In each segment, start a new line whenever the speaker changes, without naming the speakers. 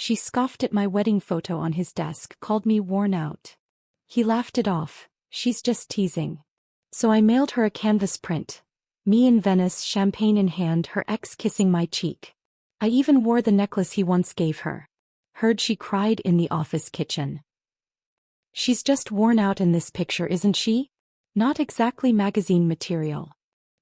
She scoffed at my wedding photo on his desk, called me worn out. He laughed it off. She's just teasing. So I mailed her a canvas print. Me in Venice, champagne in hand, her ex kissing my cheek. I even wore the necklace he once gave her. Heard she cried in the office kitchen. She's just worn out in this picture, isn't she? Not exactly magazine material.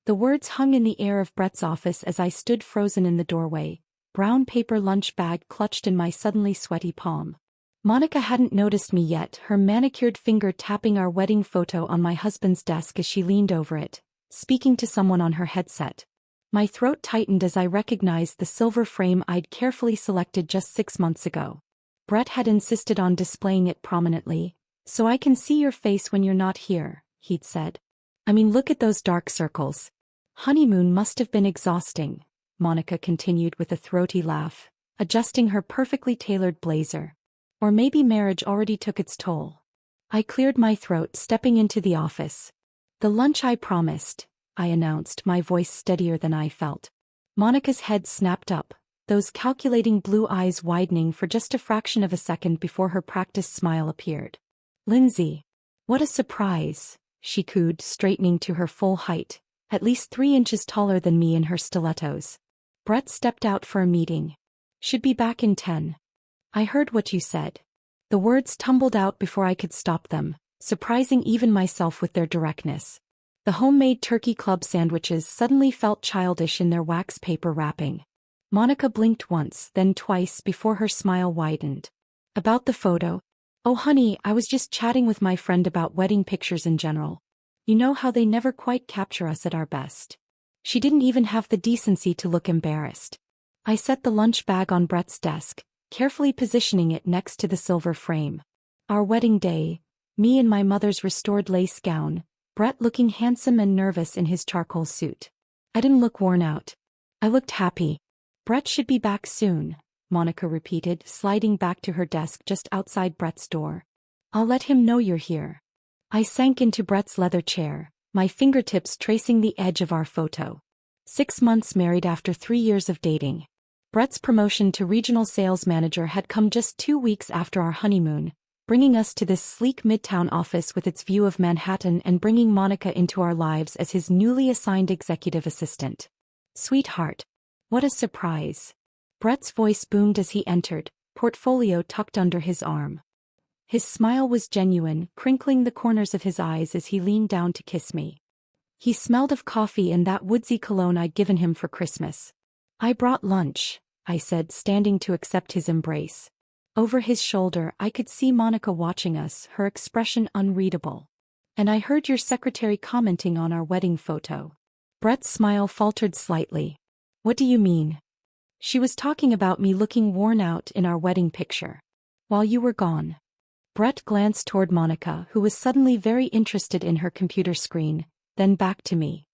The words hung in the air of Brett's office as I stood frozen in the doorway, brown paper lunch bag clutched in my suddenly sweaty palm. Monica hadn't noticed me yet, her manicured finger tapping our wedding photo on my husband's desk as she leaned over it, speaking to someone on her headset. My throat tightened as I recognized the silver frame I'd carefully selected just 6 months ago. Brett had insisted on displaying it prominently. "So I can see your face when you're not here," he'd said. "I mean, look at those dark circles." "Honeymoon must have been exhausting," Monica continued with a throaty laugh, adjusting her perfectly tailored blazer. "Or maybe marriage already took its toll." I cleared my throat, stepping into the office. "The lunch I promised," I announced, my voice steadier than I felt. Monica's head snapped up, those calculating blue eyes widening for just a fraction of a second before her practiced smile appeared. "Lindsay. What a surprise," she cooed, straightening to her full height, at least 3 inches taller than me in her stilettos. "Brett stepped out for a meeting. Should be back in 10. I heard what you said." The words tumbled out before I could stop them, surprising even myself with their directness. The homemade turkey club sandwiches suddenly felt childish in their wax paper wrapping. Monica blinked once, then twice before her smile widened. "About the photo? Oh honey, I was just chatting with my friend about wedding pictures in general. You know how they never quite capture us at our best." She didn't even have the decency to look embarrassed. I set the lunch bag on Brett's desk, carefully positioning it next to the silver frame. Our wedding day, me in my mother's restored lace gown, Brett looking handsome and nervous in his charcoal suit. I didn't look worn out. I looked happy. "Brett should be back soon," Monica repeated, sliding back to her desk just outside Brett's door. "I'll let him know you're here." I sank into Brett's leather chair, my fingertips tracing the edge of our photo. 6 months married after 3 years of dating. Brett's promotion to regional sales manager had come just 2 weeks after our honeymoon, bringing us to this sleek midtown office with its view of Manhattan and bringing Monica into our lives as his newly assigned executive assistant. "Sweetheart. What a surprise." Brett's voice boomed as he entered, portfolio tucked under his arm. His smile was genuine, crinkling the corners of his eyes as he leaned down to kiss me. He smelled of coffee and that woodsy cologne I'd given him for Christmas. "I brought lunch," I said, standing to accept his embrace. Over his shoulder, I could see Monica watching us, her expression unreadable. "And I heard your secretary commenting on our wedding photo." Brett's smile faltered slightly. "What do you mean?" "She was talking about me looking worn out in our wedding picture. While you were gone." Brett glanced toward Monica, who was suddenly very interested in her computer screen, then back to me.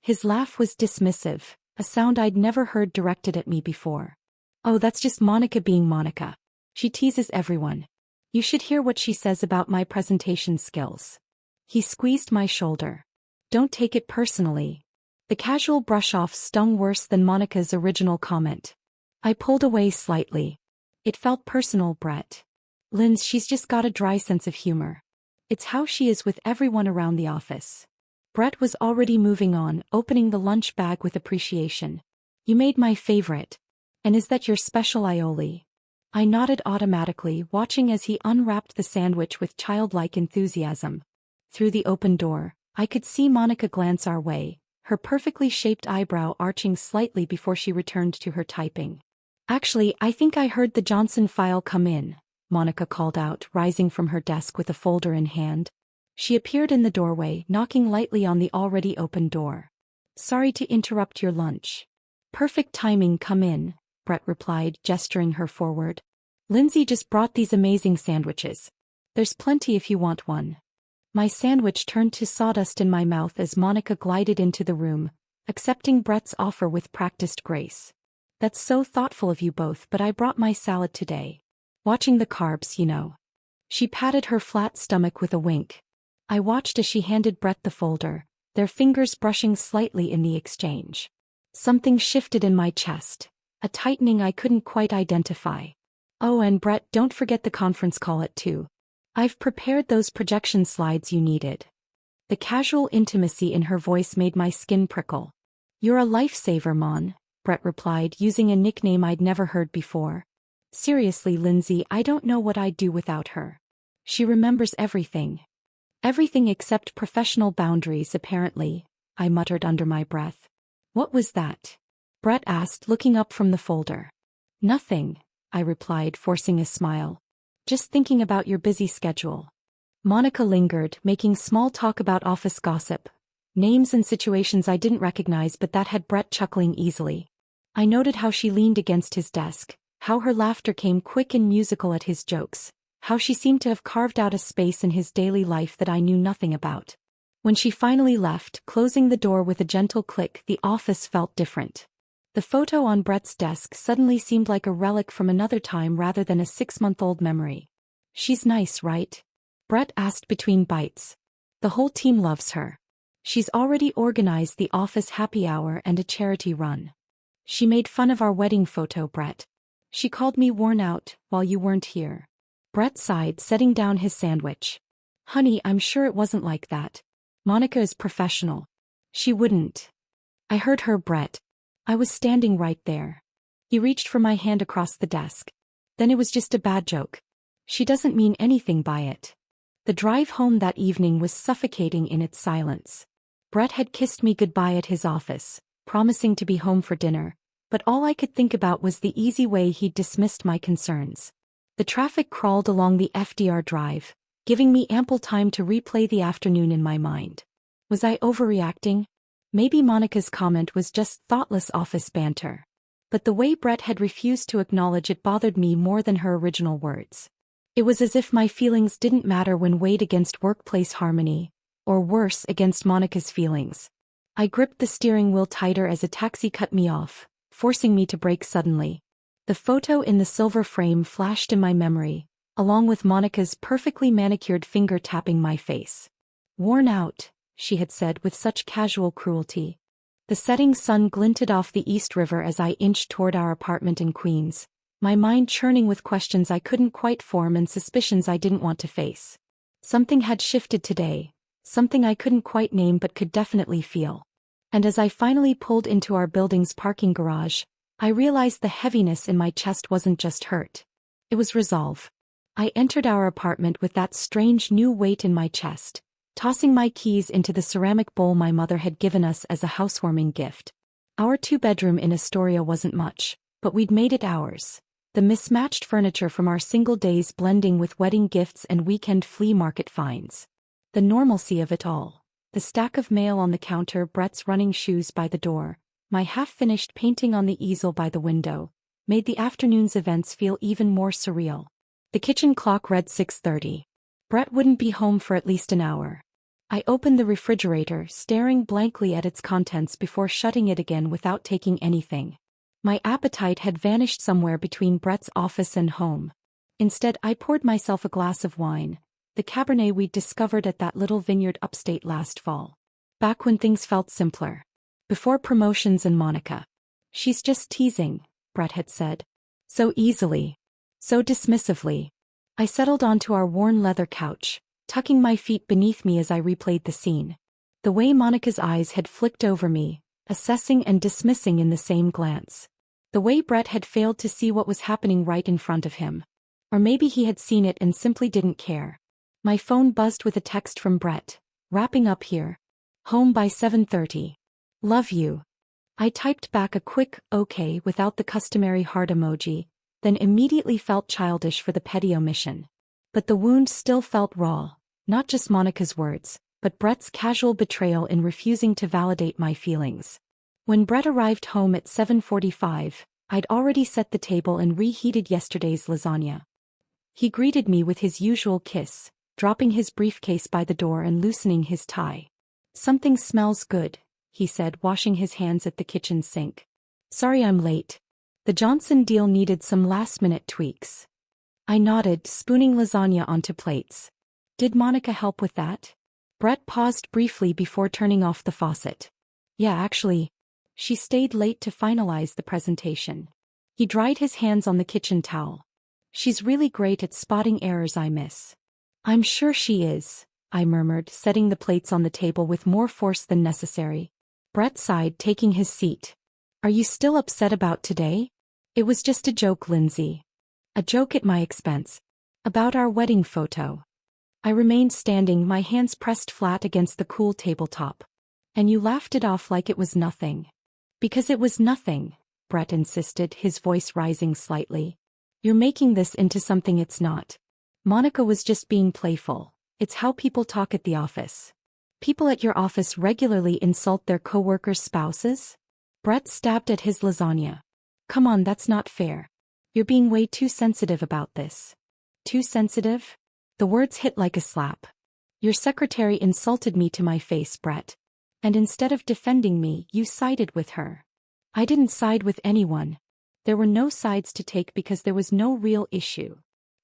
His laugh was dismissive, a sound I'd never heard directed at me before. "Oh, that's just Monica being Monica. She teases everyone. You should hear what she says about my presentation skills." He squeezed my shoulder. "Don't take it personally." The casual brush-off stung worse than Monica's original comment. I pulled away slightly. "It felt personal, Brett. Linz, she's just got a dry sense of humor. It's how she is with everyone around the office." Brett was already moving on, opening the lunch bag with appreciation. "You made my favorite. And is that your special aioli?" I nodded automatically, watching as he unwrapped the sandwich with childlike enthusiasm. Through the open door, I could see Monica glance our way, her perfectly shaped eyebrow arching slightly before she returned to her typing. "Actually, I think I heard the Johnson file come in," Monica called out, rising from her desk with a folder in hand. She appeared in the doorway, knocking lightly on the already open door. "Sorry to interrupt your lunch." "Perfect timing, come in," Brett replied, gesturing her forward. "Lindsay just brought these amazing sandwiches. There's plenty if you want one." My sandwich turned to sawdust in my mouth as Monica glided into the room, accepting Brett's offer with practiced grace. "That's so thoughtful of you both, but I brought my salad today. Watching the carbs, you know." She patted her flat stomach with a wink. I watched as she handed Brett the folder, their fingers brushing slightly in the exchange. Something shifted in my chest, a tightening I couldn't quite identify. Oh, and Brett, don't forget the conference call at 2. I've prepared those projection slides you needed. The casual intimacy in her voice made my skin prickle. You're a lifesaver, Mon, Brett replied, using a nickname I'd never heard before. Seriously, Lindsay, I don't know what I'd do without her. She remembers everything. Everything except professional boundaries, apparently, I muttered under my breath. What was that? Brett asked, looking up from the folder. Nothing, I replied, forcing a smile. Just thinking about your busy schedule. Monica lingered, making small talk about office gossip. Names and situations I didn't recognize, but that had Brett chuckling easily. I noted how she leaned against his desk, how her laughter came quick and musical at his jokes, how she seemed to have carved out a space in his daily life that I knew nothing about. When she finally left, closing the door with a gentle click, the office felt different. The photo on Brett's desk suddenly seemed like a relic from another time rather than a 6-month-old memory. She's nice, right? Brett asked between bites. The whole team loves her. She's already organized the office happy hour and a charity run. She made fun of our wedding photo, Brett. She called me worn out while you weren't here. Brett sighed, setting down his sandwich. Honey, I'm sure it wasn't like that. Monica is professional. She wouldn't. I heard her, Brett. I was standing right there. He reached for my hand across the desk. Then it was just a bad joke. She doesn't mean anything by it. The drive home that evening was suffocating in its silence. Brett had kissed me goodbye at his office, promising to be home for dinner, but all I could think about was the easy way he'd dismissed my concerns. The traffic crawled along the FDR drive, giving me ample time to replay the afternoon in my mind. Was I overreacting? Maybe Monica's comment was just thoughtless office banter. But the way Brett had refused to acknowledge it bothered me more than her original words. It was as if my feelings didn't matter when weighed against workplace harmony, or worse, against Monica's feelings. I gripped the steering wheel tighter as a taxi cut me off, forcing me to brake suddenly. The photo in the silver frame flashed in my memory, along with Monica's perfectly manicured finger tapping my face. Worn out, she had said with such casual cruelty. The setting sun glinted off the East River as I inched toward our apartment in Queens, my mind churning with questions I couldn't quite form and suspicions I didn't want to face. Something had shifted today, something I couldn't quite name but could definitely feel. And as I finally pulled into our building's parking garage, I realized the heaviness in my chest wasn't just hurt. It was resolve. I entered our apartment with that strange new weight in my chest, tossing my keys into the ceramic bowl my mother had given us as a housewarming gift. Our 2-bedroom in Astoria wasn't much, but we'd made it ours. The mismatched furniture from our single days blending with wedding gifts and weekend flea market finds. The normalcy of it all. The stack of mail on the counter, Brett's running shoes by the door, my half-finished painting on the easel by the window, made the afternoon's events feel even more surreal. The kitchen clock read 6:30. Brett wouldn't be home for at least an hour. I opened the refrigerator, staring blankly at its contents before shutting it again without taking anything. My appetite had vanished somewhere between Brett's office and home. Instead, I poured myself a glass of wine, the Cabernet we'd discovered at that little vineyard upstate last fall. Back when things felt simpler. Before promotions and Monica. She's just teasing, Brett had said. So easily. So dismissively. I settled onto our worn leather couch, tucking my feet beneath me as I replayed the scene. The way Monica's eyes had flicked over me, assessing and dismissing in the same glance. The way Brett had failed to see what was happening right in front of him. Or maybe he had seen it and simply didn't care. My phone buzzed with a text from Brett. Wrapping up here. Home by 7:30. Love you. I typed back a quick, okay, without the customary heart emoji, then immediately felt childish for the petty omission. But the wound still felt raw, not just Monica's words, but Brett's casual betrayal in refusing to validate my feelings. When Brett arrived home at 7:45, I'd already set the table and reheated yesterday's lasagna. He greeted me with his usual kiss, dropping his briefcase by the door and loosening his tie. Something smells good, he said, washing his hands at the kitchen sink. Sorry I'm late. The Johnson deal needed some last-minute tweaks. I nodded, spooning lasagna onto plates. Did Monica help with that? Brett paused briefly before turning off the faucet. Yeah, actually. She stayed late to finalize the presentation. He dried his hands on the kitchen towel. She's really great at spotting errors I miss. I'm sure she is, I murmured, setting the plates on the table with more force than necessary. Brett sighed, taking his seat. Are you still upset about today? It was just a joke, Lindsay. A joke at my expense. About our wedding photo. I remained standing, my hands pressed flat against the cool tabletop. And you laughed it off like it was nothing. Because it was nothing, Brett insisted, his voice rising slightly. You're making this into something it's not. Monica was just being playful. It's how people talk at the office. People at your office regularly insult their coworkers' spouses? Brett stabbed at his lasagna. Come on, that's not fair. You're being way too sensitive about this. Too sensitive? The words hit like a slap. Your secretary insulted me to my face, Brett. And instead of defending me, you sided with her. I didn't side with anyone. There were no sides to take because there was no real issue.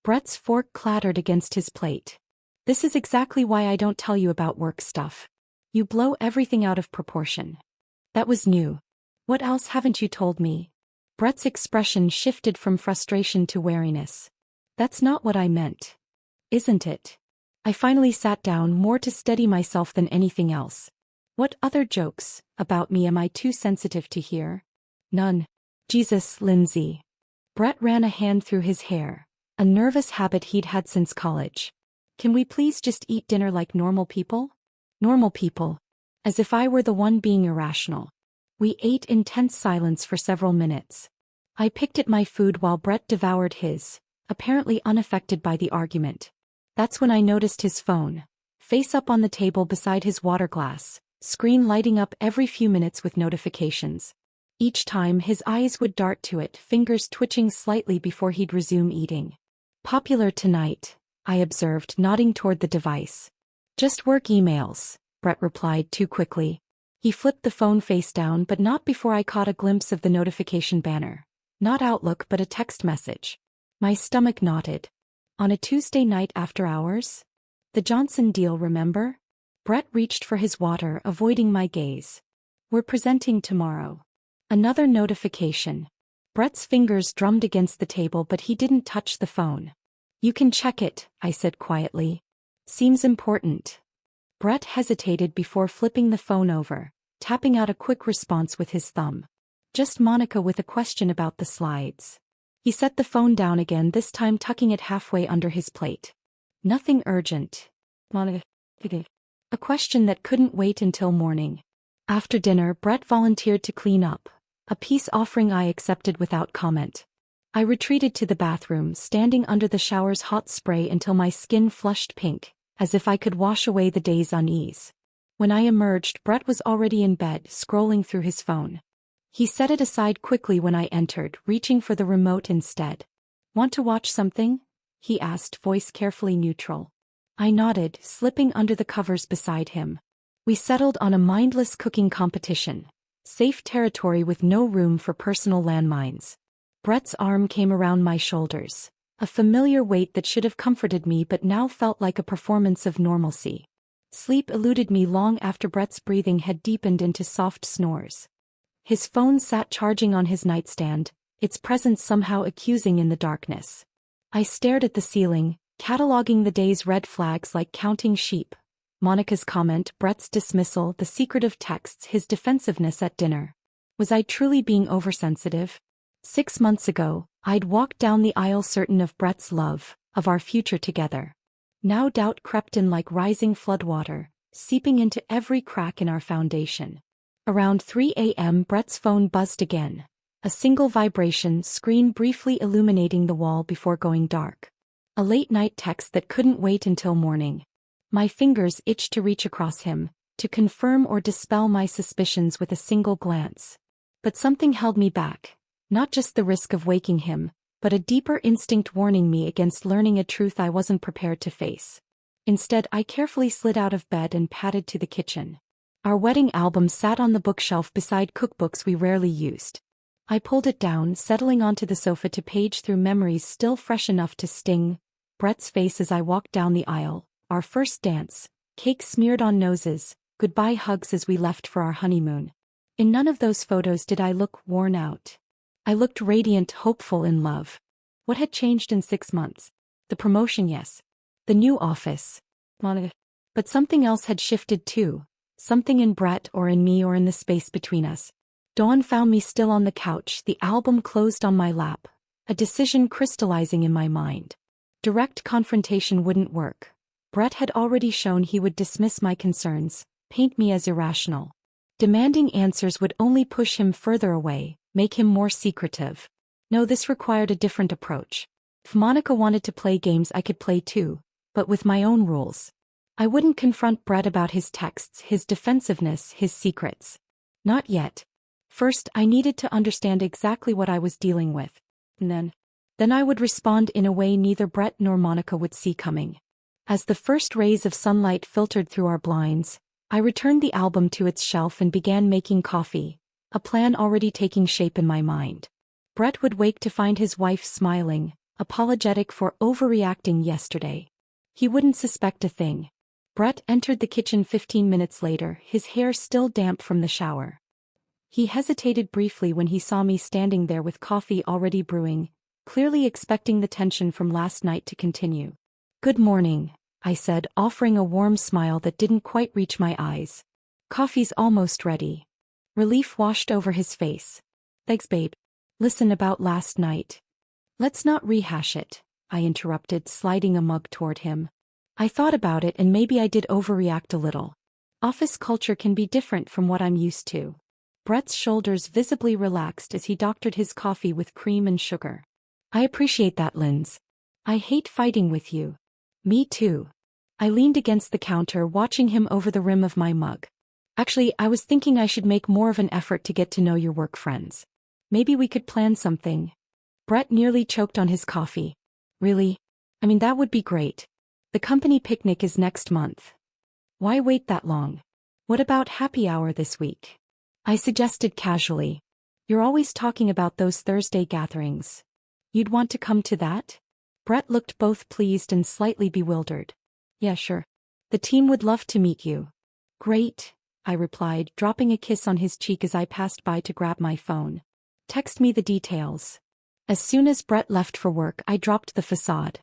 Brett's fork clattered against his plate. This is exactly why I don't tell you about work stuff. You blow everything out of proportion. That was new. What else haven't you told me? Brett's expression shifted from frustration to wariness. That's not what I meant. Isn't it? I finally sat down, more to steady myself than anything else. What other jokes about me am I too sensitive to hear? None. Jesus, Lindsay. Brett ran a hand through his hair, a nervous habit he'd had since college. Can we please just eat dinner like normal people? Normal people. As if I were the one being irrational. We ate in tense silence for several minutes. I picked at my food while Brett devoured his, apparently unaffected by the argument. That's when I noticed his phone, face up on the table beside his water glass, screen lighting up every few minutes with notifications. Each time his eyes would dart to it, fingers twitching slightly before he'd resume eating. Popular tonight, I observed, nodding toward the device. Just work emails, Brett replied too quickly. He flipped the phone face down, but not before I caught a glimpse of the notification banner. Not Outlook, but a text message. My stomach knotted. On a Tuesday night after hours? The Johnson deal, remember? Brett reached for his water, avoiding my gaze. We're presenting tomorrow. Another notification. Brett's fingers drummed against the table, but he didn't touch the phone. You can check it, I said quietly. Seems important. Brett hesitated before flipping the phone over, tapping out a quick response with his thumb. Just Monica with a question about the slides. He set the phone down again, this time tucking it halfway under his plate. Nothing urgent. Monica. A question that couldn't wait until morning. After dinner, Brett volunteered to clean up, a peace offering I accepted without comment. I retreated to the bathroom, standing under the shower's hot spray until my skin flushed pink, as if I could wash away the day's unease. When I emerged, Brett was already in bed, scrolling through his phone. He set it aside quickly when I entered, reaching for the remote instead. Want to watch something? He asked, voice carefully neutral. I nodded, slipping under the covers beside him. We settled on a mindless cooking competition. Safe territory with no room for personal landmines. Brett's arm came around my shoulders. A familiar weight that should have comforted me but now felt like a performance of normalcy. Sleep eluded me long after Brett's breathing had deepened into soft snores. His phone sat charging on his nightstand, its presence somehow accusing in the darkness. I stared at the ceiling, cataloging the day's red flags like counting sheep. Monica's comment, Brett's dismissal, the secretive texts, his defensiveness at dinner. Was I truly being oversensitive? 6 months ago, I'd walked down the aisle certain of Brett's love, of our future together. Now doubt crept in like rising floodwater, seeping into every crack in our foundation. Around 3 a.m. Brett's phone buzzed again. A single vibration, screen briefly illuminating the wall before going dark. A late-night text that couldn't wait until morning. My fingers itched to reach across him, to confirm or dispel my suspicions with a single glance. But something held me back. Not just the risk of waking him, but a deeper instinct warning me against learning a truth I wasn't prepared to face. Instead, I carefully slid out of bed and padded to the kitchen. Our wedding album sat on the bookshelf beside cookbooks we rarely used. I pulled it down, settling onto the sofa to page through memories still fresh enough to sting. Brett's face as I walked down the aisle, our first dance, cake smeared on noses, goodbye hugs as we left for our honeymoon. In none of those photos did I look worn out. I looked radiant, hopeful, in love. What had changed in 6 months? The promotion, yes. The new office. Monica. But something else had shifted too. Something in Brett or in me or in the space between us. Dawn found me still on the couch, the album closed on my lap. A decision crystallizing in my mind. Direct confrontation wouldn't work. Brett had already shown he would dismiss my concerns, paint me as irrational. Demanding answers would only push him further away, make him more secretive. No, this required a different approach. If Monica wanted to play games, I could play too, but with my own rules. I wouldn't confront Brett about his texts, his defensiveness, his secrets. Not yet. First, I needed to understand exactly what I was dealing with. And then I would respond in a way neither Brett nor Monica would see coming. As the first rays of sunlight filtered through our blinds, I returned the album to its shelf and began making coffee, a plan already taking shape in my mind. Brett would wake to find his wife smiling, apologetic for overreacting yesterday. He wouldn't suspect a thing. Brett entered the kitchen 15 minutes later, his hair still damp from the shower. He hesitated briefly when he saw me standing there with coffee already brewing, clearly expecting the tension from last night to continue. "Good morning," I said, offering a warm smile that didn't quite reach my eyes. "Coffee's almost ready." Relief washed over his face. "Thanks, babe. Listen, about last night." "Let's not rehash it," I interrupted, sliding a mug toward him. "I thought about it and maybe I did overreact a little. Office culture can be different from what I'm used to." Brett's shoulders visibly relaxed as he doctored his coffee with cream and sugar. "I appreciate that, Linz. I hate fighting with you." "Me too." I leaned against the counter, watching him over the rim of my mug. "Actually, I was thinking I should make more of an effort to get to know your work friends. Maybe we could plan something." Brett nearly choked on his coffee. "Really? I mean, that would be great. The company picnic is next month. Why wait that long? What about happy hour this week?" I suggested casually. "You're always talking about those Thursday gatherings. You'd want to come to that?" Brett looked both pleased and slightly bewildered. "Yeah, sure. The team would love to meet you." "Great," I replied, dropping a kiss on his cheek as I passed by to grab my phone. "Text me the details." As soon as Brett left for work, I dropped the facade.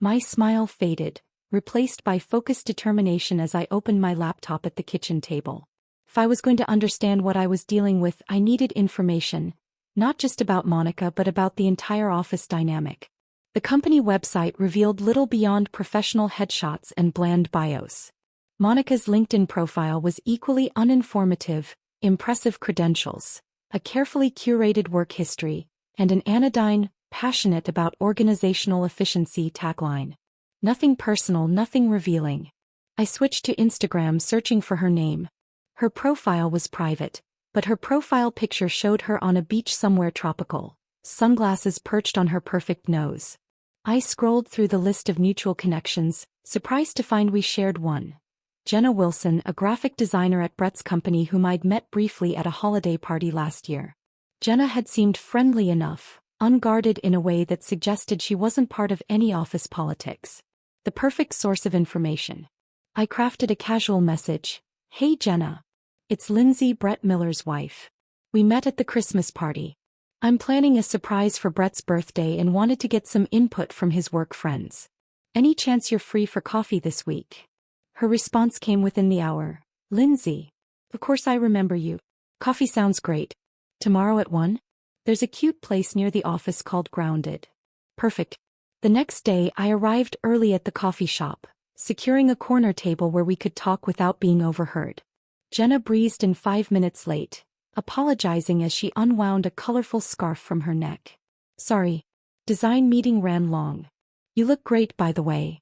My smile faded, replaced by focused determination as I opened my laptop at the kitchen table. If I was going to understand what I was dealing with, I needed information, not just about Monica but about the entire office dynamic. The company website revealed little beyond professional headshots and bland bios. Monica's LinkedIn profile was equally uninformative, impressive credentials, a carefully curated work history, and an anodyne, passionate about organizational efficiency tagline. Nothing personal, nothing revealing. I switched to Instagram, searching for her name. Her profile was private, but her profile picture showed her on a beach somewhere tropical, sunglasses perched on her perfect nose. I scrolled through the list of mutual connections, surprised to find we shared one. Jenna Wilson, a graphic designer at Brett's company whom I'd met briefly at a holiday party last year. Jenna had seemed friendly enough, unguarded in a way that suggested she wasn't part of any office politics. The perfect source of information. I crafted a casual message. "Hey Jenna. It's Lindsay, Brett Miller's wife. We met at the Christmas party. I'm planning a surprise for Brett's birthday and wanted to get some input from his work friends. Any chance you're free for coffee this week?" Her response came within the hour. "Lindsay. Of course I remember you. Coffee sounds great. Tomorrow at 1? There's a cute place near the office called Grounded." Perfect. The next day I arrived early at the coffee shop, securing a corner table where we could talk without being overheard. Jenna breezed in 5 minutes late, apologizing as she unwound a colorful scarf from her neck. "Sorry. Design meeting ran long. You look great, by the way."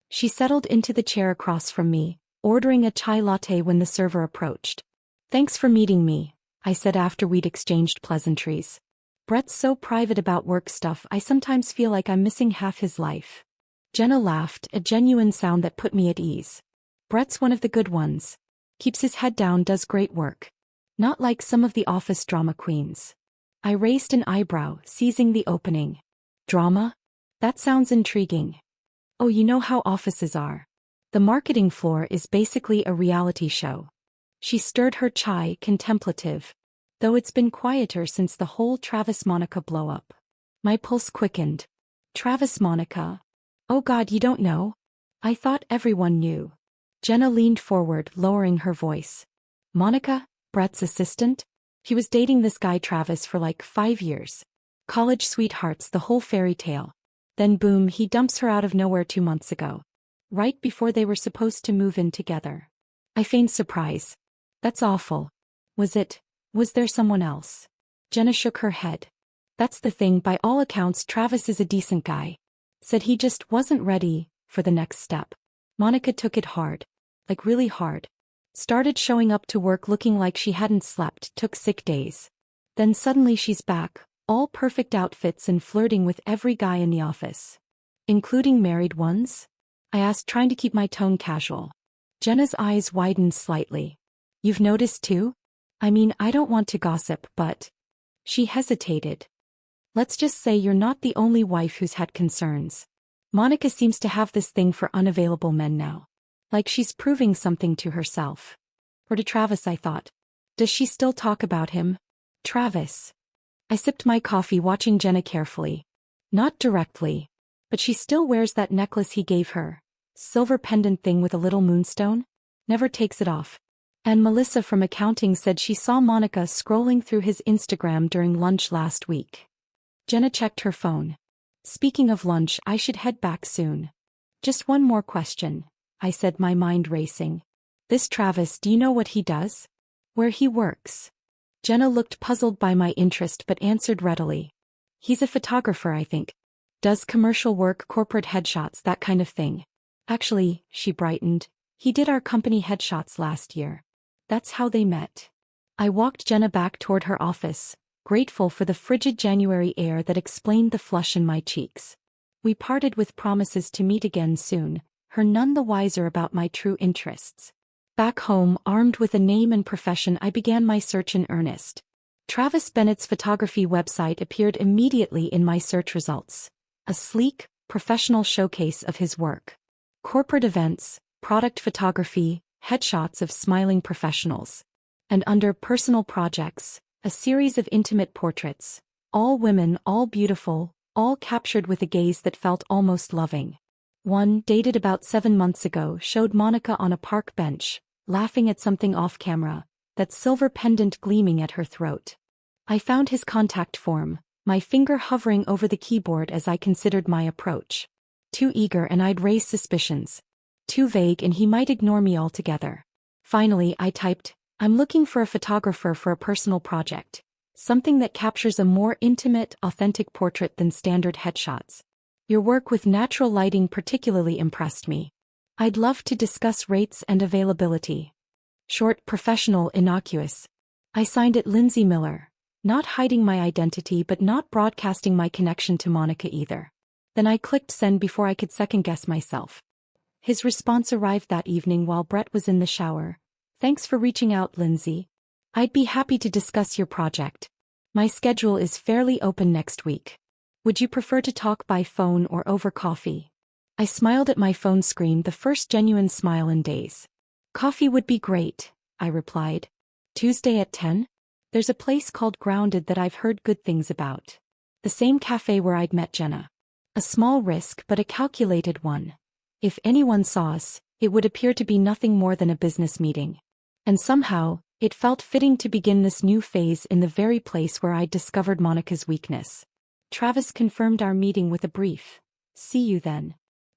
She settled into the chair across from me, ordering a chai latte when the server approached. "Thanks for meeting me," I said after we'd exchanged pleasantries. "Brett's so private about work stuff, I sometimes feel like I'm missing half his life." Jenna laughed, a genuine sound that put me at ease. "Brett's one of the good ones. Keeps his head down, does great work. Not like some of the office drama queens." I raised an eyebrow, seizing the opening. "Drama? That sounds intriguing." "Oh, you know how offices are. The marketing floor is basically a reality show." She stirred her chai, contemplative. "Though it's been quieter since the whole Travis Monica blow-up." My pulse quickened. Travis Monica. Oh God, you don't know? I thought everyone knew. Jenna leaned forward, lowering her voice. Monica, Brett's assistant? He was dating this guy Travis for like 5 years. College sweethearts, the whole fairy tale. Then boom, he dumps her out of nowhere 2 months ago. Right before they were supposed to move in together. I feigned surprise. That's awful. Was there someone else? Jenna shook her head. That's the thing, by all accounts Travis is a decent guy. Said he just wasn't ready for the next step. Monica took it hard. Like really hard. Started showing up to work looking like she hadn't slept, took sick days. Then suddenly she's back, all perfect outfits and flirting with every guy in the office. Including married ones? I asked, trying to keep my tone casual. Jenna's eyes widened slightly. You've noticed too? I mean, I don't want to gossip, but... She hesitated. Let's just say you're not the only wife who's had concerns. Monica seems to have this thing for unavailable men now. Like she's proving something to herself. Or to Travis, I thought. Does she still talk about him? Travis. I sipped my coffee, watching Jenna carefully. Not directly. But she still wears that necklace he gave her. Silver pendant thing with a little moonstone. Never takes it off. And Melissa from accounting said she saw Monica scrolling through his Instagram during lunch last week. Jenna checked her phone. Speaking of lunch, I should head back soon. Just one more question, I said, my mind racing. This Travis, do you know what he does? Where he works? Jenna looked puzzled by my interest but answered readily. He's a photographer, I think. Does commercial work, corporate headshots, that kind of thing. Actually, she brightened, he did our company headshots last year. That's how they met. I walked Jenna back toward her office, grateful for the frigid January air that explained the flush in my cheeks. We parted with promises to meet again soon, her none the wiser about my true interests. Back home, armed with a name and profession, I began my search in earnest. Travis Bennett's photography website appeared immediately in my search results. A sleek, professional showcase of his work. Corporate events, product photography, headshots of smiling professionals. And under personal projects, a series of intimate portraits. All women, all beautiful, all captured with a gaze that felt almost loving. One, dated about 7 months ago, showed Monica on a park bench, laughing at something off camera, that silver pendant gleaming at her throat. I found his contact form, my finger hovering over the keyboard as I considered my approach. Too eager and I'd raise suspicions. Too vague and he might ignore me altogether. Finally, I typed, I'm looking for a photographer for a personal project. Something that captures a more intimate, authentic portrait than standard headshots. Your work with natural lighting particularly impressed me. I'd love to discuss rates and availability. Short, professional, innocuous. I signed it Lindsay Miller, not hiding my identity but not broadcasting my connection to Monica either. Then I clicked send before I could second-guess myself. His response arrived that evening while Brett was in the shower. Thanks for reaching out, Lindsay. I'd be happy to discuss your project. My schedule is fairly open next week. Would you prefer to talk by phone or over coffee? I smiled at my phone screen, the first genuine smile in days. Coffee would be great, I replied. Tuesday at 10? There's a place called Grounded that I've heard good things about. The same cafe where I'd met Jenna. A small risk but a calculated one. If anyone saw us, it would appear to be nothing more than a business meeting. And somehow, it felt fitting to begin this new phase in the very place where I'd discovered Monica's weakness. Travis confirmed our meeting with a brief, "See you then."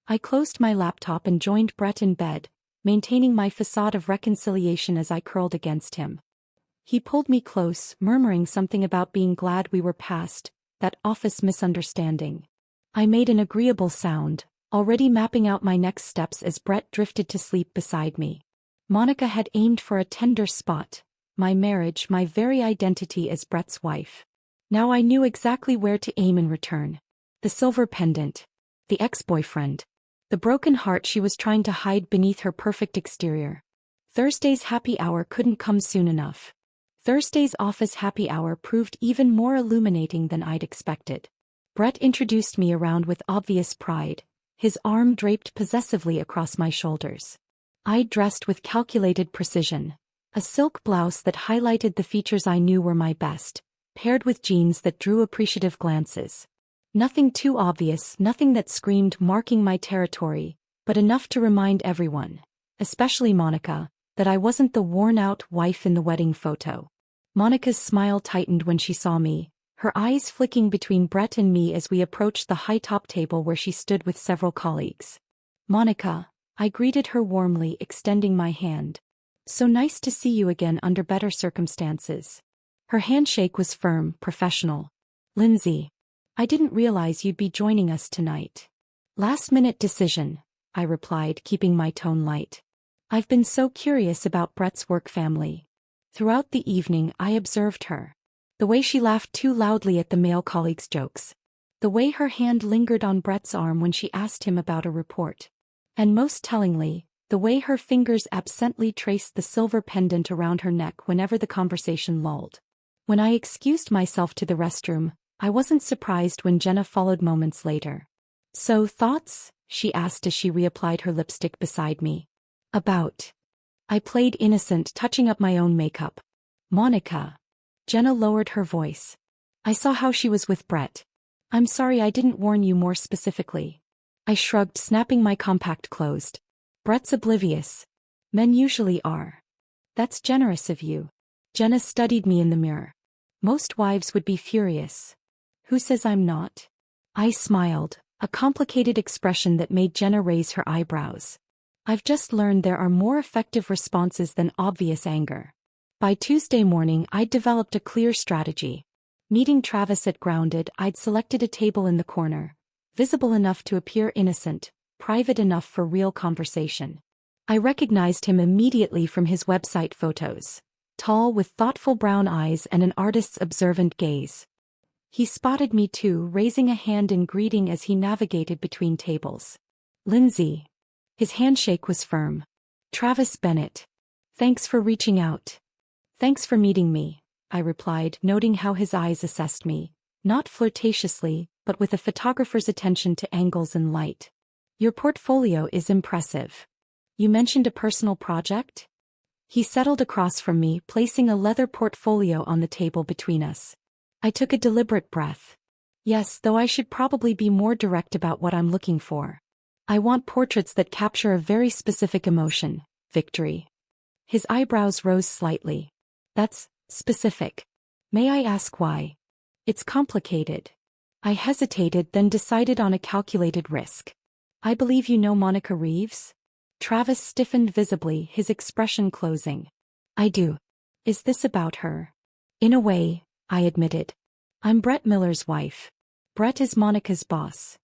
I closed my laptop and joined Brett in bed, maintaining my facade of reconciliation as I curled against him. He pulled me close, murmuring something about being glad we were past that office misunderstanding. I made an agreeable sound, already mapping out my next steps as Brett drifted to sleep beside me. Monica had aimed for a tender spot, my marriage, my very identity as Brett's wife. Now I knew exactly where to aim in return. The silver pendant. The ex-boyfriend. The broken heart she was trying to hide beneath her perfect exterior. Thursday's happy hour couldn't come soon enough. Thursday's office happy hour proved even more illuminating than I'd expected. Brett introduced me around with obvious pride, his arm draped possessively across my shoulders. I dressed with calculated precision. A silk blouse that highlighted the features I knew were my best, paired with jeans that drew appreciative glances. Nothing too obvious, nothing that screamed marking my territory, but enough to remind everyone, especially Monica, that I wasn't the worn-out wife in the wedding photo. Monica's smile tightened when she saw me, her eyes flicking between Brett and me as we approached the high-top table where she stood with several colleagues. "Monica," I greeted her warmly, extending my hand. "So nice to see you again under better circumstances." Her handshake was firm, professional. "Lindsay, I didn't realize you'd be joining us tonight." "Last-minute decision," I replied, keeping my tone light. "I've been so curious about Brett's work family." Throughout the evening I observed her. The way she laughed too loudly at the male colleagues' jokes. The way her hand lingered on Brett's arm when she asked him about a report. And most tellingly, the way her fingers absently traced the silver pendant around her neck whenever the conversation lulled. When I excused myself to the restroom, I wasn't surprised when Jenna followed moments later. "So, thoughts?" she asked as she reapplied her lipstick beside me. "About." I played innocent, touching up my own makeup. "Monica." Jenna lowered her voice. "I saw how she was with Brett. I'm sorry I didn't warn you more specifically." I shrugged, snapping my compact closed. "Brett's oblivious. Men usually are." "That's generous of you." Jenna studied me in the mirror. "Most wives would be furious." "Who says I'm not?" I smiled, a complicated expression that made Jenna raise her eyebrows. "I've just learned there are more effective responses than obvious anger." By Tuesday morning I'd developed a clear strategy. Meeting Travis at Grounded, I'd selected a table in the corner, visible enough to appear innocent, private enough for real conversation. I recognized him immediately from his website photos. Tall with thoughtful brown eyes and an artist's observant gaze. He spotted me too, raising a hand in greeting as he navigated between tables. "Lindsay." His handshake was firm. "Travis Bennett. Thanks for reaching out." "Thanks for meeting me," I replied, noting how his eyes assessed me, not flirtatiously, but with a photographer's attention to angles and light. "Your portfolio is impressive. You mentioned a personal project?" He settled across from me, placing a leather portfolio on the table between us. I took a deliberate breath. "Yes, though I should probably be more direct about what I'm looking for. I want portraits that capture a very specific emotion, victory." His eyebrows rose slightly. "That's specific. May I ask why?" "It's complicated." I hesitated, then decided on a calculated risk. "I believe you know Monica Reeves?" Travis stiffened visibly, his expression closing. "I do. Is this about her?" "In a way," I admitted. "I'm Brett Miller's wife. Brett is Monica's boss."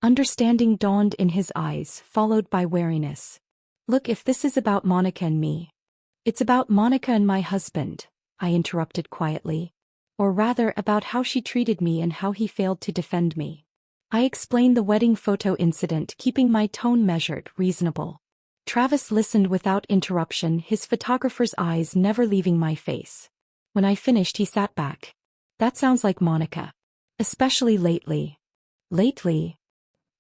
Understanding dawned in his eyes, followed by wariness. "Look, if this is about Monica and me." "It's about Monica and my husband," I interrupted quietly. "Or rather, about how she treated me and how he failed to defend me." I explained the wedding photo incident, keeping my tone measured, reasonable. Travis listened without interruption, his photographer's eyes never leaving my face. When I finished, he sat back. "That sounds like Monica. Especially lately." "Lately?"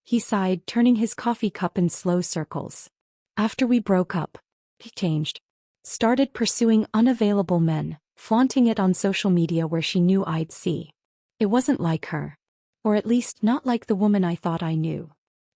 He sighed, turning his coffee cup in slow circles. "After we broke up, he changed. Started pursuing unavailable men, flaunting it on social media where she knew I'd see. It wasn't like her. Or at least not like the woman I thought I knew."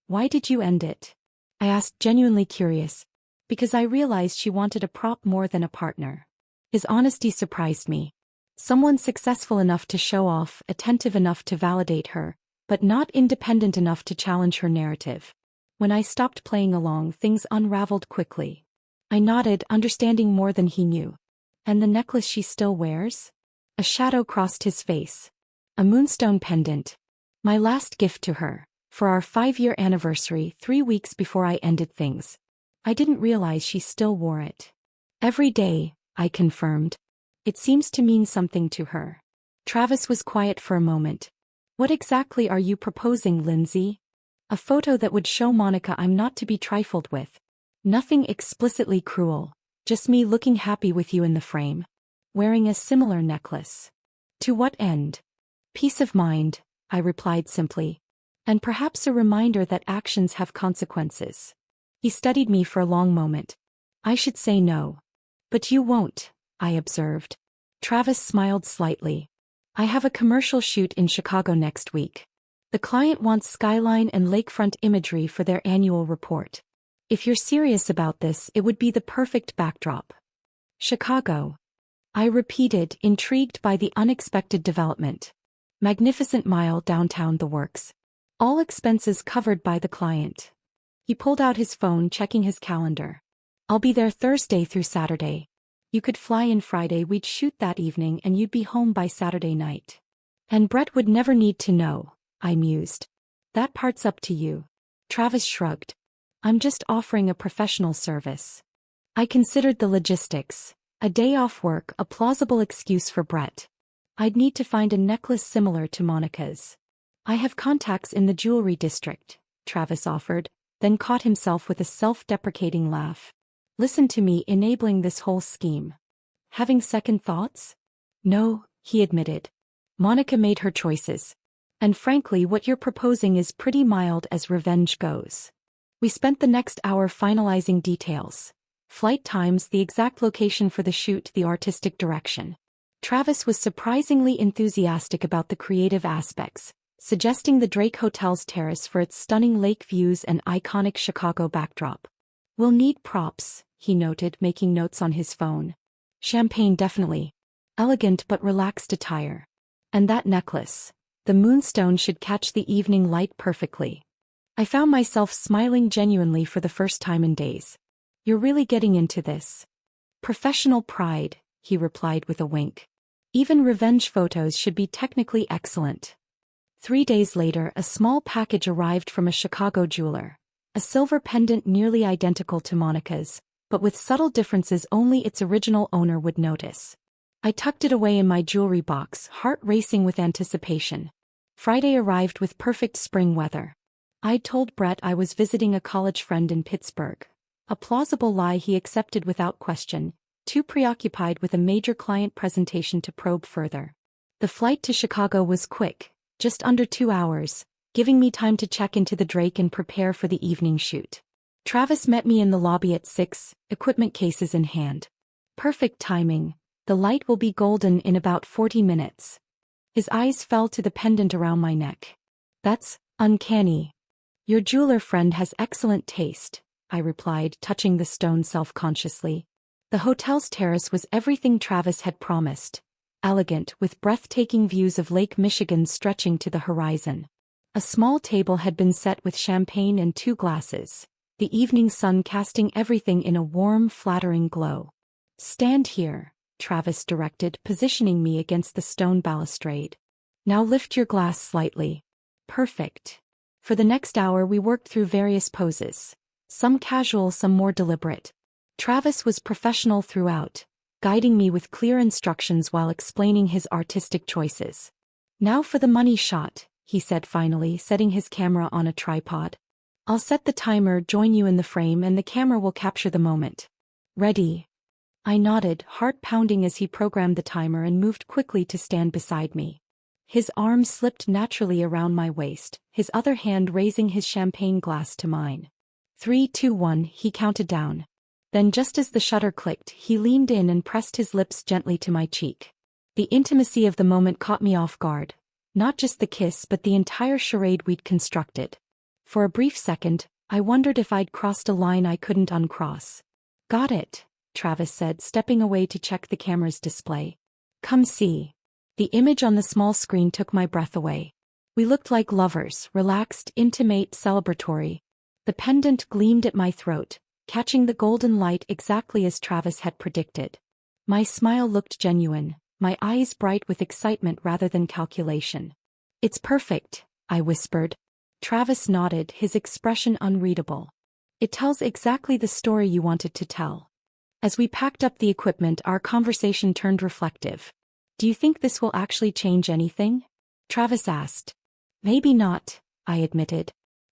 "Why did you end it?" I asked, genuinely curious. "Because I realized she wanted a prop more than a partner." His honesty surprised me. Someone successful enough to show off, attentive enough to validate her, but not independent enough to challenge her narrative. When I stopped playing along, things unraveled quickly. I nodded, understanding more than he knew. "And the necklace she still wears?" A shadow crossed his face. "A moonstone pendant. My last gift to her, for our 5-year anniversary, 3 weeks before I ended things. I didn't realize she still wore it." "Every day," I confirmed. "It seems to mean something to her." Travis was quiet for a moment. "What exactly are you proposing, Lindsay?" "A photo that would show Monica I'm not to be trifled with. Nothing explicitly cruel, just me looking happy with you in the frame. Wearing a similar necklace." "To what end?" "Peace of mind," I replied simply. "And perhaps a reminder that actions have consequences." He studied me for a long moment. "I should say no." "But you won't," I observed. Travis smiled slightly. "I have a commercial shoot in Chicago next week. The client wants skyline and lakefront imagery for their annual report. If you're serious about this, it would be the perfect backdrop. Chicago. I repeated, intrigued by the unexpected development. Magnificent mile downtown, the works. All expenses covered by the client. He pulled out his phone, checking his calendar. I'll be there Thursday through Saturday. You could fly in Friday, we'd shoot that evening, and you'd be home by Saturday night. And Brett would never need to know, I mused. That part's up to you. Travis shrugged. I'm just offering a professional service. I considered the logistics. A day off work, a plausible excuse for Brett. I'd need to find a necklace similar to Monica's. I have contacts in the jewelry district, Travis offered, then caught himself with a self-deprecating laugh. Listen to me enabling this whole scheme. Having second thoughts? No, he admitted. Monica made her choices. And frankly, what you're proposing is pretty mild as revenge goes. We spent the next hour finalizing details. Flight times, the exact location for the shoot, the artistic direction. Travis was surprisingly enthusiastic about the creative aspects, suggesting the Drake Hotel's terrace for its stunning lake views and iconic Chicago backdrop. We'll need props, he noted, making notes on his phone. Champagne definitely. Elegant but relaxed attire. And that necklace. The moonstone should catch the evening light perfectly. I found myself smiling genuinely for the first time in days. You're really getting into this. Professional pride, he replied with a wink. Even revenge photos should be technically excellent. 3 days later, a small package arrived from a Chicago jeweler. A silver pendant nearly identical to Monica's, but with subtle differences only its original owner would notice. I tucked it away in my jewelry box, heart racing with anticipation. Friday arrived with perfect spring weather. I'd told Brett I was visiting a college friend in Pittsburgh. A plausible lie he accepted without question, too preoccupied with a major client presentation to probe further. The flight to Chicago was quick, just under 2 hours, giving me time to check into the Drake and prepare for the evening shoot. Travis met me in the lobby at 6, equipment cases in hand. Perfect timing, the light will be golden in about 40 minutes. His eyes fell to the pendant around my neck. That's uncanny. Your jeweler friend has excellent taste, I replied, touching the stone self-consciously. The hotel's terrace was everything Travis had promised. Elegant, with breathtaking views of Lake Michigan stretching to the horizon. A small table had been set with champagne and 2 glasses, the evening sun casting everything in a warm, flattering glow. Stand here, Travis directed, positioning me against the stone balustrade. Now lift your glass slightly. Perfect. For the next hour we worked through various poses. Some casual, some more deliberate. Travis was professional throughout, guiding me with clear instructions while explaining his artistic choices. Now for the money shot, he said finally, setting his camera on a tripod. I'll set the timer, join you in the frame, and the camera will capture the moment. Ready? I nodded, heart pounding as he programmed the timer and moved quickly to stand beside me. His arm slipped naturally around my waist, his other hand raising his champagne glass to mine. 3, 2, 1, he counted down. Then just as the shutter clicked, he leaned in and pressed his lips gently to my cheek. The intimacy of the moment caught me off guard. Not just the kiss but the entire charade we'd constructed. For a brief second, I wondered if I'd crossed a line I couldn't uncross. Got it, Travis said, stepping away to check the camera's display. Come see. The image on the small screen took my breath away. We looked like lovers, relaxed, intimate, celebratory. The pendant gleamed at my throat, catching the golden light exactly as Travis had predicted. My smile looked genuine, my eyes bright with excitement rather than calculation. It's perfect, I whispered. Travis nodded, his expression unreadable. It tells exactly the story you wanted to tell. As we packed up the equipment, our conversation turned reflective. Do you think this will actually change anything? Travis asked. Maybe not, I admitted.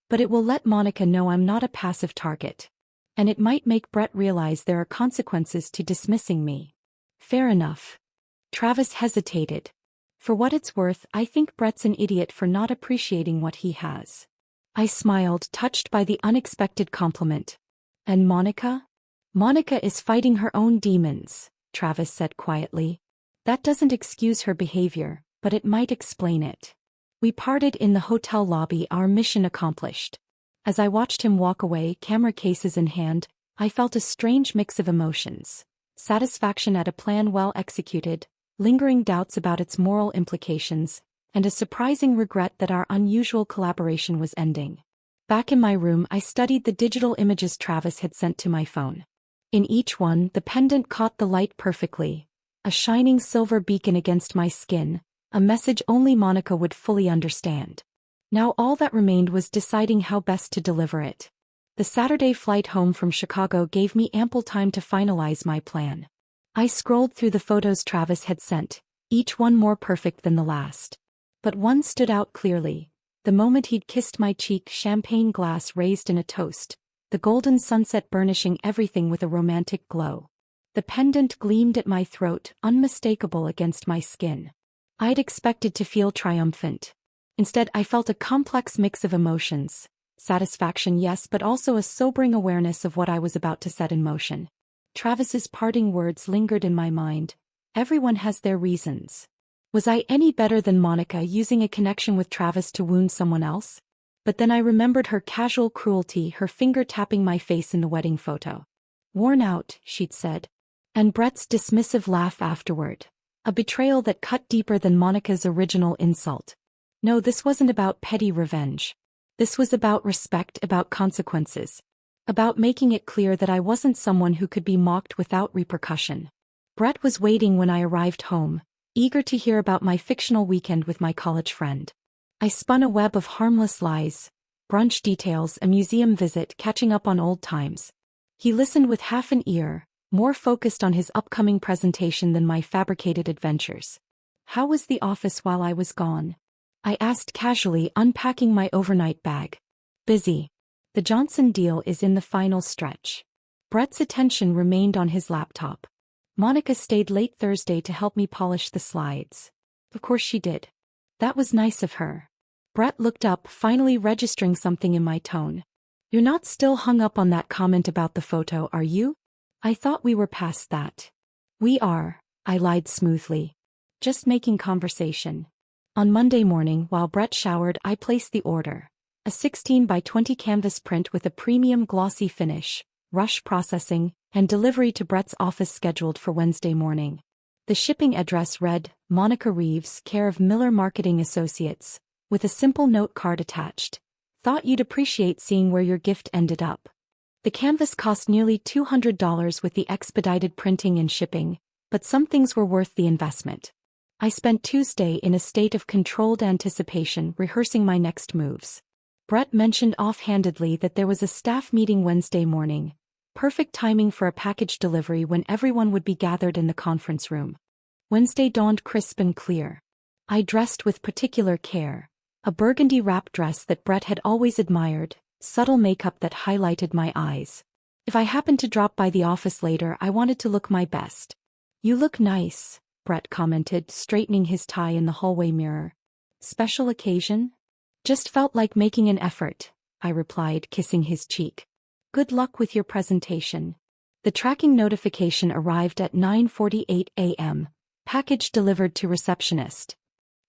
But it will let Monica know I'm not a passive target. And it might make Brett realize there are consequences to dismissing me. Fair enough. Travis hesitated. For what it's worth, I think Brett's an idiot for not appreciating what he has. I smiled, touched by the unexpected compliment. And Monica? Monica is fighting her own demons, Travis said quietly. That doesn't excuse her behavior, but it might explain it. We parted in the hotel lobby, our mission accomplished. As I watched him walk away, camera cases in hand, I felt a strange mix of emotions. Satisfaction at a plan well executed, lingering doubts about its moral implications, and a surprising regret that our unusual collaboration was ending. Back in my room, I studied the digital images Travis had sent to my phone. In each one, the pendant caught the light perfectly, a shining silver beacon against my skin, a message only Monica would fully understand. Now all that remained was deciding how best to deliver it. The Saturday flight home from Chicago gave me ample time to finalize my plan. I scrolled through the photos Travis had sent, each one more perfect than the last. But one stood out clearly. The moment he'd kissed my cheek, champagne glass raised in a toast, the golden sunset burnishing everything with a romantic glow. The pendant gleamed at my throat, unmistakable against my skin. I'd expected to feel triumphant. Instead, I felt a complex mix of emotions. Satisfaction, yes, but also a sobering awareness of what I was about to set in motion. Travis's parting words lingered in my mind. Everyone has their reasons. Was I any better than Monica, using a connection with Travis to wound someone else? But then I remembered her casual cruelty, her finger tapping my face in the wedding photo. "Worn out," she'd said. And Brett's dismissive laugh afterward. A betrayal that cut deeper than Monica's original insult. No, this wasn't about petty revenge. This was about respect, about consequences. About making it clear that I wasn't someone who could be mocked without repercussion. Brett was waiting when I arrived home, eager to hear about my fictional weekend with my college friend. I spun a web of harmless lies, brunch details, a museum visit, catching up on old times. He listened with half an ear, more focused on his upcoming presentation than my fabricated adventures. "How was the office while I was gone?" I asked casually, unpacking my overnight bag. "Busy. The Johnson deal is in the final stretch." Brett's attention remained on his laptop. "Monica stayed late Thursday to help me polish the slides." "Of course she did. That was nice of her." Brett looked up, finally registering something in my tone. "You're not still hung up on that comment about the photo, are you? I thought we were past that." "We are," I lied smoothly. "Just making conversation." On Monday morning, while Brett showered, I placed the order. A 16 by 20 canvas print with a premium glossy finish, rush processing, and delivery to Brett's office scheduled for Wednesday morning. The shipping address read, Monica Reeves, care of Miller Marketing Associates, with a simple note card attached. "Thought you'd appreciate seeing where your gift ended up." The canvas cost nearly $200 with the expedited printing and shipping, but some things were worth the investment. I spent Tuesday in a state of controlled anticipation, rehearsing my next moves. Brett mentioned offhandedly that there was a staff meeting Wednesday morning. Perfect timing for a package delivery when everyone would be gathered in the conference room. Wednesday dawned crisp and clear. I dressed with particular care. A burgundy wrap dress that Brett had always admired, subtle makeup that highlighted my eyes. If I happened to drop by the office later, I wanted to look my best. "You look nice," Brett commented, straightening his tie in the hallway mirror. "Special occasion?" "Just felt like making an effort," I replied, kissing his cheek. "Good luck with your presentation." The tracking notification arrived at 9:48 a.m. Package delivered to receptionist.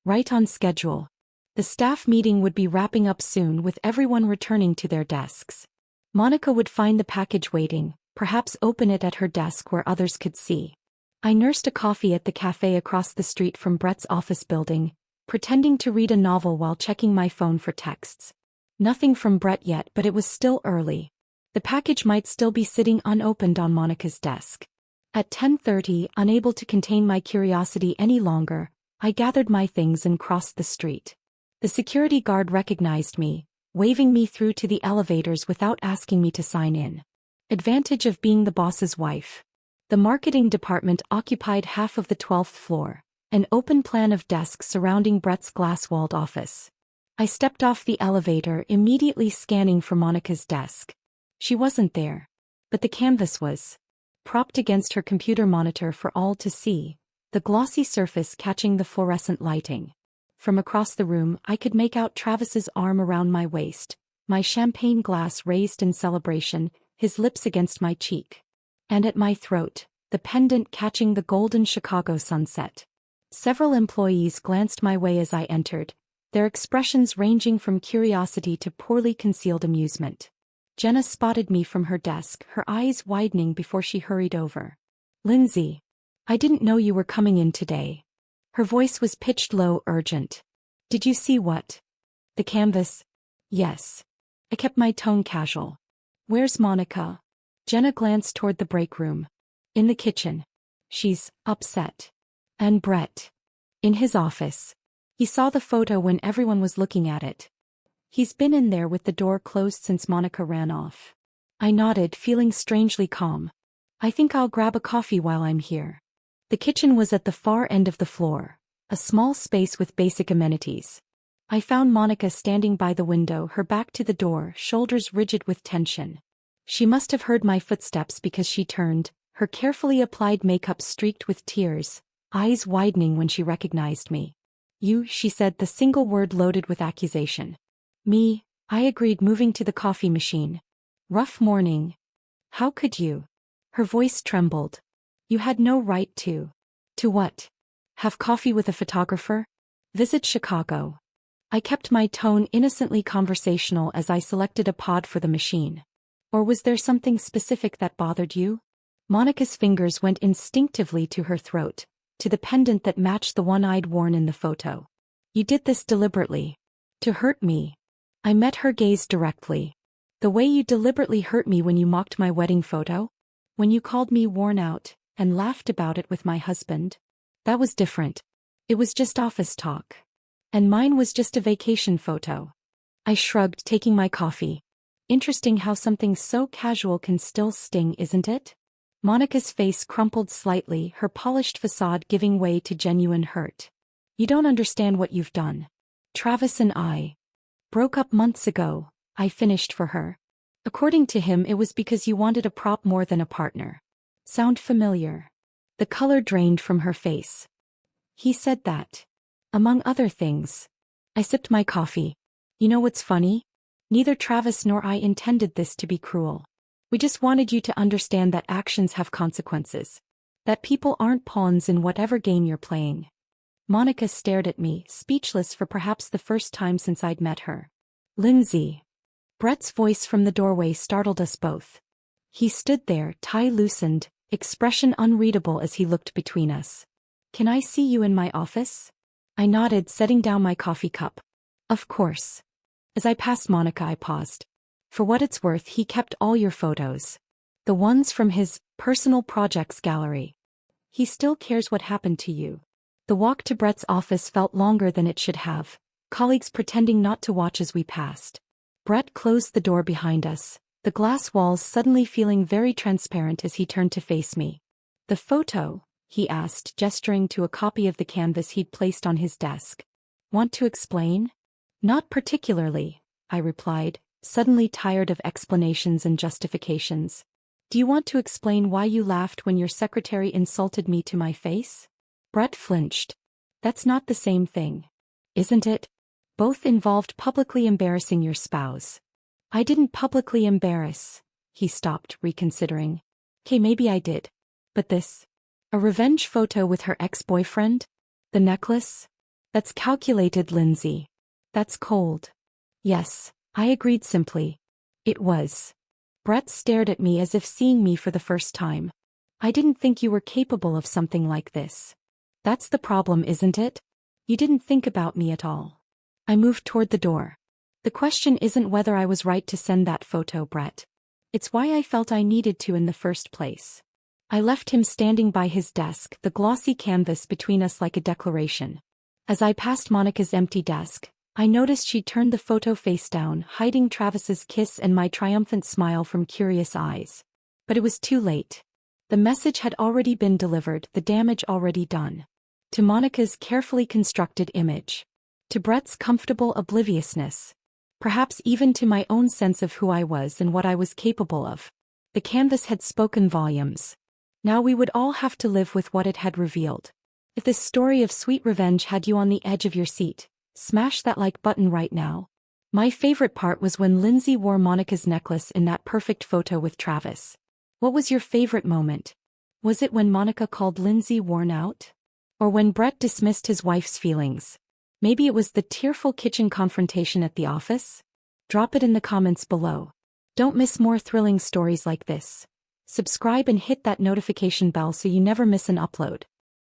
Right on schedule. The staff meeting would be wrapping up soon, with everyone returning to their desks. Monica would find the package waiting, perhaps open it at her desk where others could see. I nursed a coffee at the cafe across the street from Brett's office building, pretending to read a novel while checking my phone for texts. Nothing from Brett yet, but it was still early. The package might still be sitting unopened on Monica's desk. At 10:30, unable to contain my curiosity any longer, I gathered my things and crossed the street. The security guard recognized me, waving me through to the elevators without asking me to sign in. Advantage of being the boss's wife. The marketing department occupied half of the 12th floor, an open plan of desks surrounding Brett's glass-walled office. I stepped off the elevator, immediately scanning for Monica's desk. She wasn't there. But the canvas was. Propped against her computer monitor for all to see, the glossy surface catching the fluorescent lighting. From across the room, I could make out Travis's arm around my waist, my champagne glass raised in celebration, his lips against my cheek. And at my throat, the pendant catching the golden Chicago sunset. Several employees glanced my way as I entered, their expressions ranging from curiosity to poorly concealed amusement. Jenna spotted me from her desk, her eyes widening before she hurried over. "Lindsay, I didn't know you were coming in today." Her voice was pitched low, urgent. "Did you see what? The canvas?" "Yes." I kept my tone casual. "Where's Monica?" Jenna glanced toward the break room. "In the kitchen. She's upset." "And Brett?" "In his office. He saw the photo when everyone was looking at it. He's been in there with the door closed since Monica ran off." I nodded, feeling strangely calm. "I think I'll grab a coffee while I'm here." The kitchen was at the far end of the floor, a small space with basic amenities. I found Monica standing by the window, her back to the door, shoulders rigid with tension. She must have heard my footsteps because she turned, her carefully applied makeup streaked with tears, eyes widening when she recognized me. "You," she said, the single word loaded with accusation. "Me," I agreed, moving to the coffee machine. "Rough morning." "How could you?" Her voice trembled. "You had no right to." "To what? Have coffee with a photographer? Visit Chicago?" I kept my tone innocently conversational as I selected a pod for the machine. "Or was there something specific that bothered you?" Monica's fingers went instinctively to her throat, to the pendant that matched the one I'd worn in the photo. "You did this deliberately. To hurt me." I met her gaze directly. "The way you deliberately hurt me when you mocked my wedding photo? When you called me worn out, and laughed about it with my husband? That was different. It was just office talk. And mine was just a vacation photo." I shrugged, taking my coffee. "Interesting how something so casual can still sting, isn't it?" Monica's face crumpled slightly, her polished facade giving way to genuine hurt. "You don't understand what you've done. Travis and I broke up months ago," I finished for her. "According to him, it was because you wanted a prop more than a partner." Sound familiar? The color drained from her face. "He said that. Among other things." I sipped my coffee. "You know what's funny? Neither Travis nor I intended this to be cruel. We just wanted you to understand that actions have consequences. That people aren't pawns in whatever game you're playing." Monica stared at me, speechless for perhaps the first time since I'd met her. "Lindsay." Brett's voice from the doorway startled us both. He stood there, tie loosened, expression unreadable as he looked between us. "Can I see you in my office?" I nodded, setting down my coffee cup. "Of course." As I passed Monica, I paused. "For what it's worth, he kept all your photos. The ones from his personal projects gallery. He still cares what happened to you." The walk to Brett's office felt longer than it should have, colleagues pretending not to watch as we passed. Brett closed the door behind us, the glass walls suddenly feeling very transparent as he turned to face me. "The photo?" he asked, gesturing to a copy of the canvas he'd placed on his desk. "Want to explain?" "Not particularly," I replied, suddenly tired of explanations and justifications. "Do you want to explain why you laughed when your secretary insulted me to my face?" Brett flinched. "That's not the same thing. Isn't it? Both involved publicly embarrassing your spouse." "I didn't publicly embarrass." He stopped, reconsidering. "Okay, maybe I did. But this? A revenge photo with her ex-boyfriend? The necklace? That's calculated, Lindsay. That's cold." "Yes," I agreed simply. "It was." Brett stared at me as if seeing me for the first time. "I didn't think you were capable of something like this." "That's the problem, isn't it? You didn't think about me at all." I moved toward the door. "The question isn't whether I was right to send that photo, Brett. It's why I felt I needed to in the first place." I left him standing by his desk, the glossy canvas between us like a declaration. As I passed Monica's empty desk, I noticed she'd turned the photo face down, hiding Travis's kiss and my triumphant smile from curious eyes. But it was too late. The message had already been delivered, the damage already done. To Monica's carefully constructed image. To Brett's comfortable obliviousness. Perhaps even to my own sense of who I was and what I was capable of. The canvas had spoken volumes. Now we would all have to live with what it had revealed. If this story of sweet revenge had you on the edge of your seat, smash that like button right now. My favorite part was when Lindsay wore Monica's necklace in that perfect photo with Travis. What was your favorite moment? Was it when Monica called Lindsay worn out? Or when Brett dismissed his wife's feelings? Maybe it was the tearful kitchen confrontation at the office? Drop it in the comments below. Don't miss more thrilling stories like this. Subscribe and hit that notification bell so you never miss an upload.